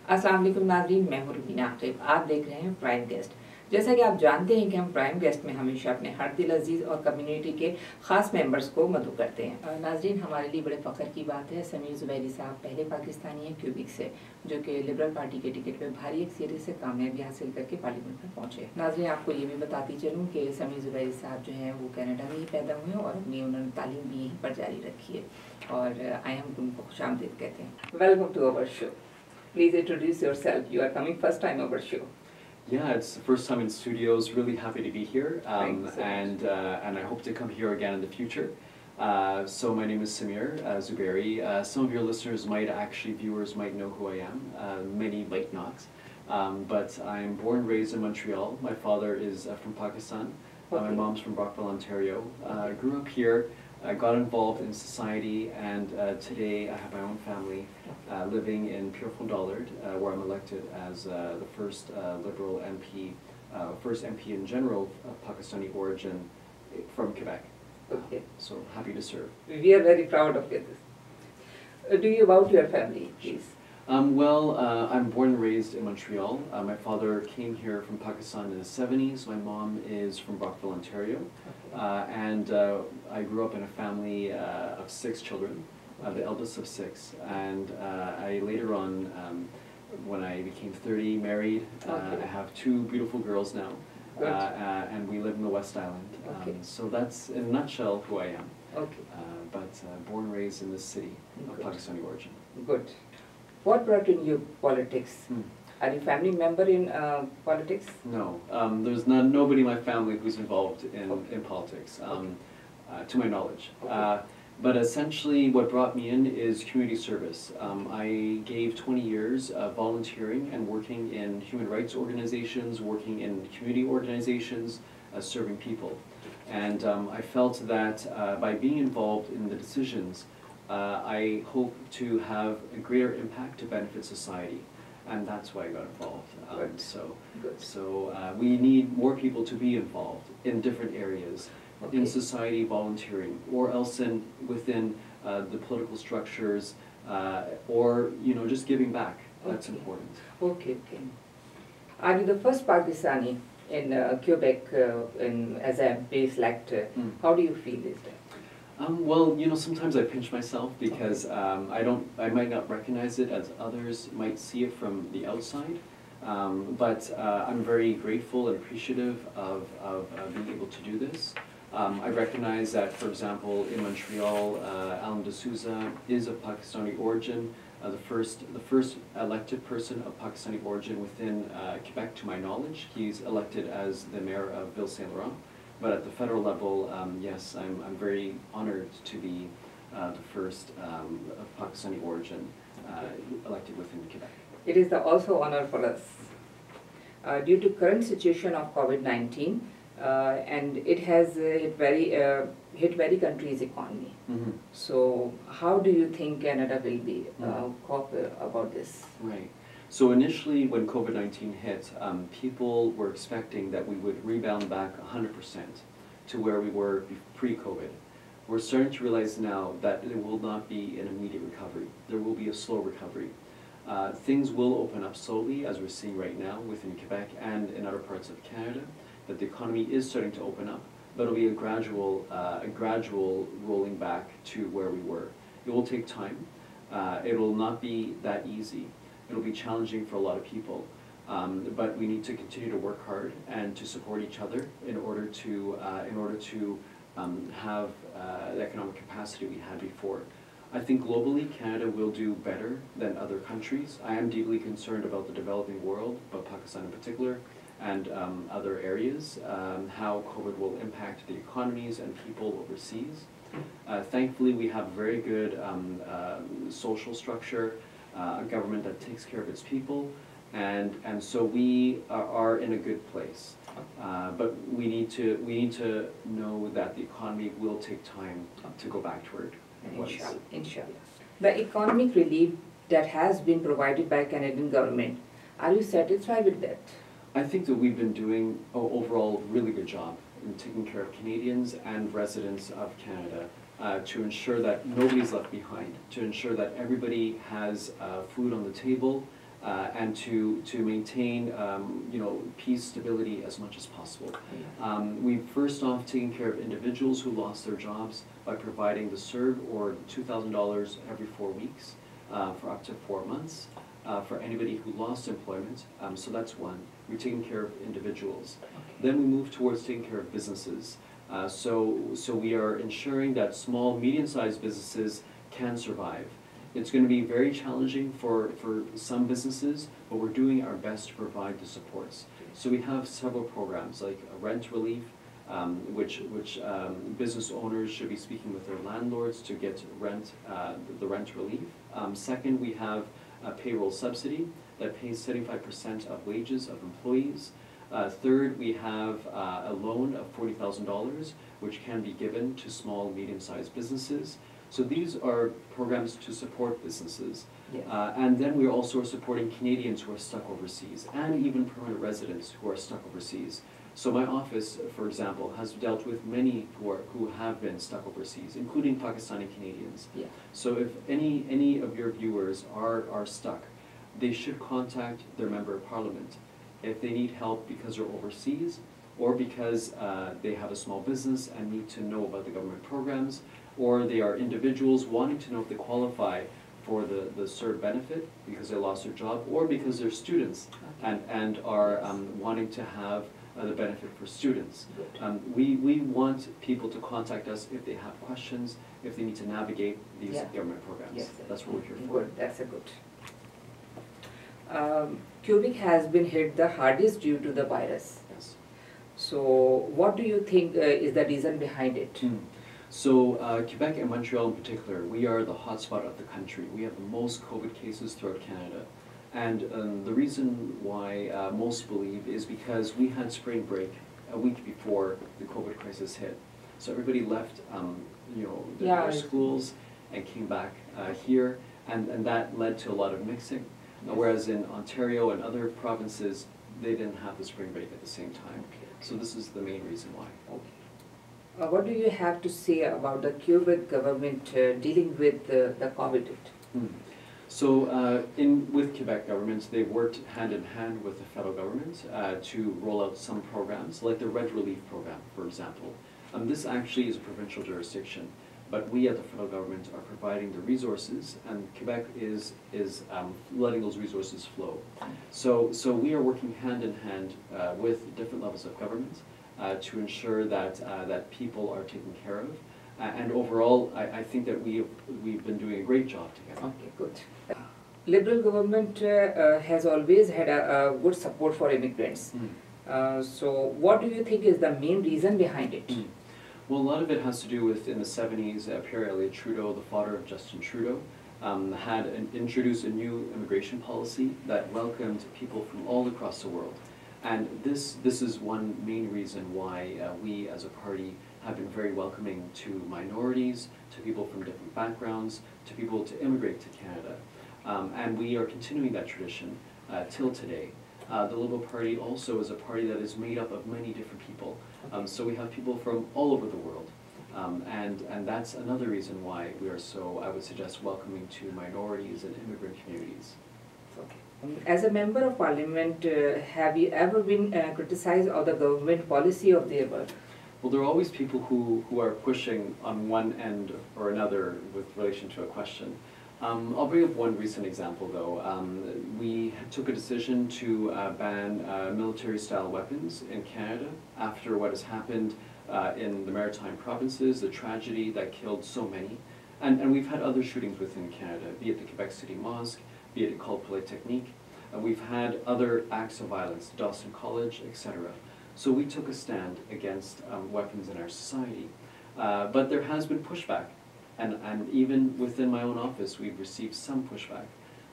अस्सलाम वालेकुम नाज़रीन, मैं हूं रुबीना आकिब। आप देख रहे हैं प्राइम गेस्ट। जैसा कि आप जानते हैं कि हम प्राइम गेस्ट में हमेशा अपने हर दिल अजीज़ और कम्युनिटी के ख़ास मेंबर्स को मदऊ करते हैं। नाज़रीन, हमारे लिए बड़े फ़ख्र की बात है, समीर ज़ुबैरी साहब पहले पाकिस्तानी हैं क्यूबिक से, जो कि लिबरल पार्टी के टिकट पर भारी अक्सरियत से कामयाबी हासिल करके पार्लियामेंट में पहुँचे। नाज़रीन, आपको ये भी बताती चलूँ कि समीर ज़ुबैरी साहब जो हैं वो कनाडा में ही पैदा हुए हैं और अपनी उन्होंने तालीम भी यहीं पर जारी रखी है और आए हम उनको खुशामदीद कहते हैं। Welcome to our show. Please introduce yourself. You are coming first time over show. Yeah, it's the first time in studios. Really happy to be here, and I hope to come here again in the future. So my name is Samir Zuberi. Some of your listeners viewers might know who I am. Many might not. But I'm born and raised in Montreal. My father is from Pakistan. My mom's from Brockville, Ontario. Grew up here. I got involved in society, and today I have my own family living in Pierrefonds-Dollards, where I'm elected as the first Liberal MP, first MP in general of Pakistani origin from Quebec. Okay. So happy to serve. We are very proud of this. Do you about your family, please? I'm born and raised in Montreal. My father came here from Pakistan in the 70s. My mom is from Brockville, Ontario. Okay. I grew up in a family of 6 children, the eldest of 6. And I later on, when I became 30, married. Okay. I have 2 beautiful girls now. And we live in the West Island. Okay. So that's, in a nutshell, who I am. Okay. But born and raised in this city of Good. Pakistani origin. Good. What brought you into politics? Are you family member in politics? No, there's nobody in my family who's involved in politics, to my knowledge. Okay. But essentially what brought me in is community service. I gave 20 years volunteering and working in human rights organizations, working in community organizations, serving people. And I felt that by being involved in the decisions, I hope to have a greater impact to benefit society, and that's why I got involved. So we need more people to be involved in different areas, Okay. in society, volunteering, or else within the political structures, or just giving back. That's Okay. important. Okay, okay. Are you the first Pakistani in Quebec as a base elector? How do you feel this day? Sometimes I pinch myself because I might not recognize it as others might see it from the outside. But I'm very grateful and appreciative of being able to do this. I recognize that, for example, in Montreal, Alan D'Souza is of Pakistani origin, the first elected person of Pakistani origin within Quebec, to my knowledge. He's elected as the mayor of Ville Saint Laurent. But at the federal level, yes, I'm very honored to be the first of Pakistani origin elected within Quebec. It is also honor for us. Due to current situation of COVID-19, and it has hit very country's economy. Mm-hmm. So how do you think Canada will be cope about this? Right. So initially, when COVID-19 hit, people were expecting that we would rebound back 100% to where we were pre-COVID. We're starting to realize now that there will not be an immediate recovery. There will be a slow recovery. Things will open up slowly, as we're seeing right now within Quebec and in other parts of Canada, that the economy is starting to open up, but it'll be a gradual rolling back to where we were. It will take time. It will not be that easy. It'll be challenging for a lot of people, but we need to continue to work hard and to support each other in order to have the economic capacity we had before. I think globally, Canada will do better than other countries. I am deeply concerned about the developing world, but Pakistan in particular, and other areas, how COVID will impact the economies and people overseas. Thankfully, we have very good social structure. A government that takes care of its people, and so we are in a good place. But we need to know that the economy will take time to go back to where it was. Inshallah. The economic relief that has been provided by Canadian government, are you satisfied with that? I think that we've been doing overall really good job in taking care of Canadians and residents of Canada. To ensure that nobody's left behind, to ensure that everybody has food on the table, and to maintain peace, stability as much as possible. We've first off taken care of individuals who lost their jobs by providing the CERB or $2,000 every 4 weeks for up to 4 months for anybody who lost employment. So that's one. We're taking care of individuals. Then we move towards taking care of businesses. So we are ensuring that small, medium-sized businesses can survive. It's going to be very challenging for some businesses, but we're doing our best to provide the supports. So we have several programs like rent relief, which business owners should be speaking with their landlords to get the rent relief. Second, we have a payroll subsidy that pays 75% of wages of employees. Third, we have a loan of $40,000, which can be given to small, medium-sized businesses. So these are programs to support businesses. Yes. And then we also are supporting Canadians who are stuck overseas, and even permanent residents who are stuck overseas. So my office, for example, has dealt with many who have been stuck overseas, including Pakistani Canadians. Yeah. So if any of your viewers are stuck, they should contact their member of parliament. If they need help because they're overseas, or because they have a small business and need to know about the government programs, or they are individuals wanting to know if they qualify for the CERB benefit because they lost their job, or because they're students and are wanting to have the benefit for students. We want people to contact us if they have questions, if they need to navigate these government programs. Yes, that's what we're here for. Good, that's a good. Quebec has been hit the hardest due to the virus. Yes. So what do you think is the reason behind it? So Quebec and Montreal in particular, we are the hotspot of the country. We have the most COVID cases throughout Canada. And the reason why most believe is because we had spring break a week before the COVID crisis hit. So everybody left their schools and came back here, and that led to a lot of mixing. Whereas in Ontario and other provinces, they didn't have the spring break at the same time. So this is the main reason why. What do you have to say about the Quebec government dealing with the COVID? So with Quebec government, they've worked hand in hand with the federal government to roll out some programs, like the rent relief program, for example. This actually is a provincial jurisdiction, but we at the federal government are providing the resources, and Quebec is letting those resources flow. So we are working hand in hand with different levels of government to ensure that people are taken care of. And overall, I think that we've been doing a great job together. Okay, good. Liberal government has always had a good support for immigrants. So what do you think is the main reason behind it? Well, a lot of it has to do with, in the 70s, Pierre Trudeau, the father of Justin Trudeau, had introduced a new immigration policy that welcomed people from all across the world. And this is one main reason why we as a party have been very welcoming to minorities, to people from different backgrounds, to people to immigrate to Canada. And we are continuing that tradition till today. The Liberal Party also is a party that is made up of many different people. So we have people from all over the world. And that's another reason why we are so, I would suggest, welcoming to minorities and immigrant communities. Okay. As a member of parliament, have you ever been criticized of the government policy of their work? Well, there are always people who are pushing on one end or another with relation to a question. I'll bring up one recent example, though. We took a decision to ban military-style weapons in Canada after what has happened in the maritime provinces, the tragedy that killed so many. And we've had other shootings within Canada, be it the Quebec City Mosque, be it called Polytechnique. We've had other acts of violence, Dawson College, etc. So we took a stand against weapons in our society. But there has been pushback. And even within my own office, we've received some pushback.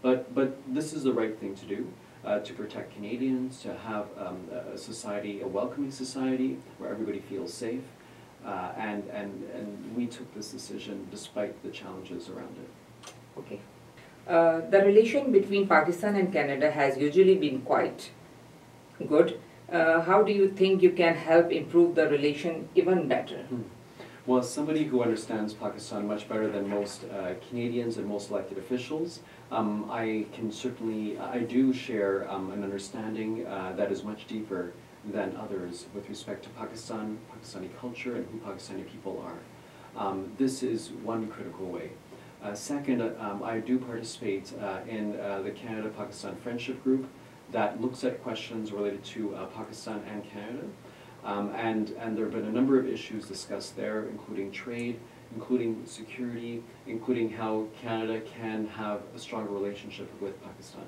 But this is the right thing to do, to protect Canadians, to have a society, a welcoming society where everybody feels safe. And we took this decision despite the challenges around it. Okay. The relation between Pakistan and Canada has usually been quite good. How do you think you can help improve the relation even better? Well, as somebody who understands Pakistan much better than most Canadians and most elected officials, I do share an understanding that is much deeper than others with respect to Pakistan, Pakistani culture, and who Pakistani people are. This is one critical way. Second, I do participate in the Canada-Pakistan Friendship Group that looks at questions related to Pakistan and Canada. And there have been a number of issues discussed there, including trade, including security, including how Canada can have a stronger relationship with Pakistan.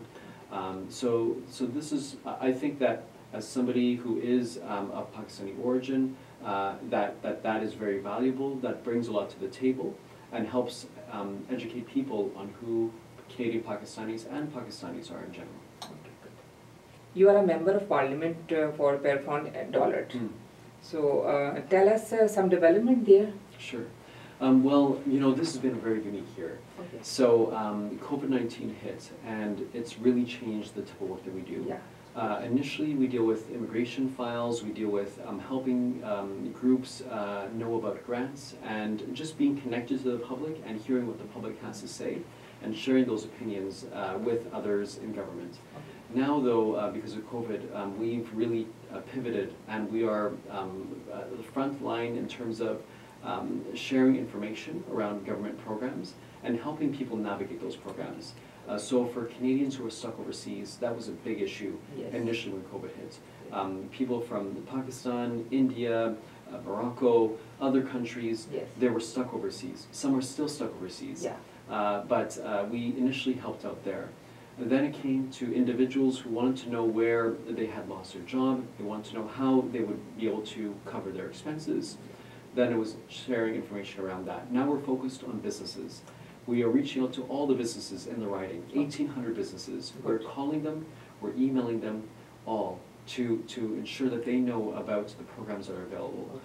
So this is, I think that as somebody who is of Pakistani origin, that is very valuable, that brings a lot to the table, and helps educate people on who Canadian Pakistanis and Pakistanis are in general. You are a member of Parliament for Pierrefonds-Dollards. So tell us some development there. Sure. Well, this has been very unique here. Okay. So COVID-19 hit, and it's really changed the type of work that we do. Yeah. Initially, we deal with immigration files, we deal with helping groups know about grants, and just being connected to the public and hearing what the public has to say, and sharing those opinions with others in government. Okay. Now, though, because of COVID, we've really pivoted, and we are the front line in terms of sharing information around government programs and helping people navigate those programs. So for Canadians who are stuck overseas, that was a big issue. Yes. Initially when COVID hit. People from Pakistan, India, Morocco, other countries, yes, they were stuck overseas. Some are still stuck overseas. Yeah. But we initially helped out there. Then it came to individuals who wanted to know where they had lost their job, they wanted to know how they would be able to cover their expenses. Then it was sharing information around that. Now we're focused on businesses. We are reaching out to all the businesses in the riding, 1,800 businesses. We're calling them, we're emailing them all to ensure that they know about the programs that are available.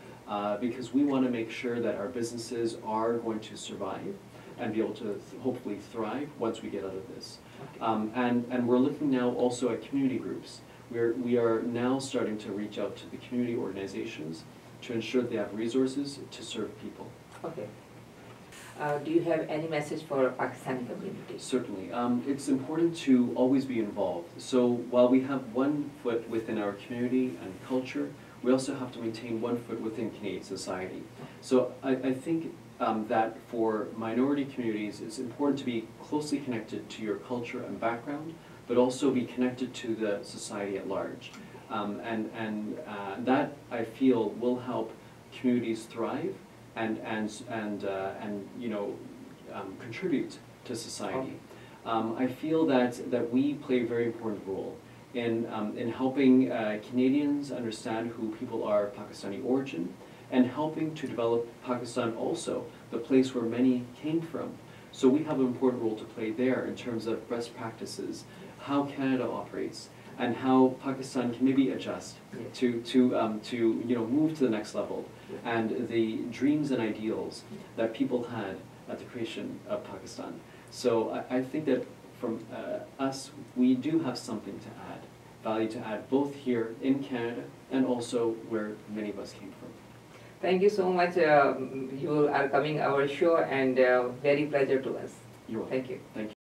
Because we want to make sure that our businesses are going to survive and be able to hopefully thrive once we get out of this. And we're looking now also at community groups. We are now starting to reach out to the community organizations to ensure that they have resources to serve people. Okay. Do you have any message for Pakistani community? Certainly. It's important to always be involved. So while we have one foot within our community and culture, we also have to maintain one foot within Canadian society. So I think that for minority communities, it's important to be closely connected to your culture and background, but also be connected to the society at large. That, I feel, will help communities thrive and contribute to society. I feel that we play a very important role in helping Canadians understand who people are of Pakistani origin, and helping to develop Pakistan also, the place where many came from. So we have an important role to play there in terms of best practices, how Canada operates, and how Pakistan can maybe adjust to move to the next level, and the dreams and ideals that people had at the creation of Pakistan. So I think that from us, we do have something to add, value to add, both here in Canada and also where many of us came from. Thank you so much. You are coming our show, and very pleasure to us. You're welcome. Thank you. Thank you.